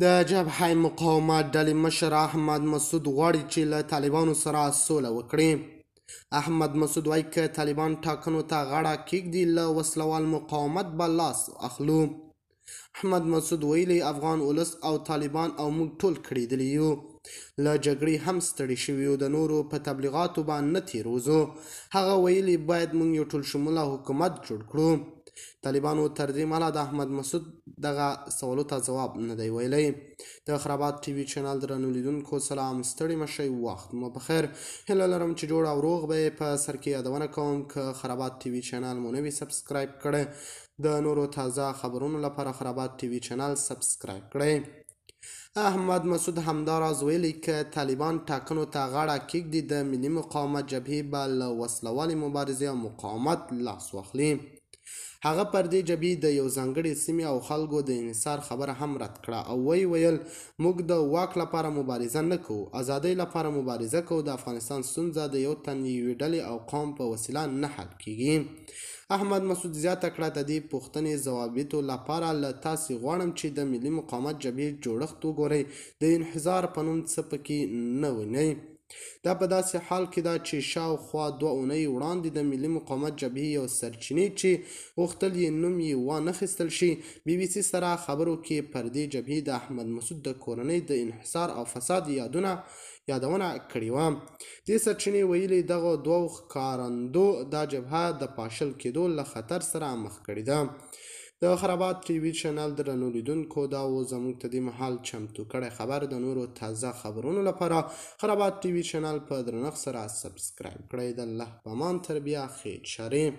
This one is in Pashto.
د جبهه مقاومت ډلې مشر احمد مسعود غواړي چې له طالبانو سره سوله وکړي. احمد مسعود وایي که طالبان ټاکنو ته غاړه کیږدي له وسلوال مقاومت به لاس اخلو. احمد مسعود ویلي افغان ولس او طالبان او موږ ټول کړېدلي یو، له جګړې هم ستړي شوي یو، د نورو په تبلیغاتو به نه تیروزو. هغه ویلي باید موږ یو ټول شموله حکومت جوړ کړو. طالبانو تر دې مهاله د احمد مسعود دغه سوالو ته ځواب نه دی ویلی. د خرابات ټي وي چینل درنو لیدونکو سلام، ستړي مشئ، وخت مو بخیر. هیله لرم چې جوړ او روغ به په سر کې یادونه کوم که خرابات ټي وي چینل مو نه وي سبسکرایب کړئ. د نورو تازه خبرونو لپاره خرابات ټي وي چینل سبسکرایب کړئ. احمد مسعود همداراز ویلي که طالبان ټاکنو ته غاړه کیږدي د ملي مقاومت جبهې به له وسلوالې مبارزې او مقاومت لاس واخلي. هغه پر دې جبهې د یو ځانګړې سیمې او خلکو د انحصار خبره هم رد کړه او ویل موږ د واک لپاره مبارزه نه کوو، ازادۍ لپاره مبارزه کوو. د افغانستان ستونزه د یو تن، یوې ډلې او قوم په وسیله نه حل کیږي. احمد مسعود زیاته کړه د دې پوښتنې ځوابیتو لپاره له تاسې غواړم چې د ملي مقاومت جبهې جوړښت وګورئ، د انحصار په نوم څه پکې نه وینئ. دا په داسې حال کې ده چې شاوخوا 2 اونۍ وړاندې د ملي مقاومت جبهې یو سرچینې چې غوښتل یې نوم یې وانخیستل شي بي بي سي سره خبرو کې پر دې جبهې د احمد مسعود د کورنۍ د انحصار او فساد یادونه کړې وه. دې سرچینې ویلي دغه 2 ښکارندو دا جبهه د پاشل کېدو له خطر سره مخ کړې ده. د خرابات ټي وي چینل درنو لیدونکو دا و زموږ ته دې مهال چمتو کړی خبر. د نورو تازه خبرونو لپاره خرابات ټي وي چینل په درنښت سره سبسکرایب کړئ. د الله په امان، تر بیا خیر شریم.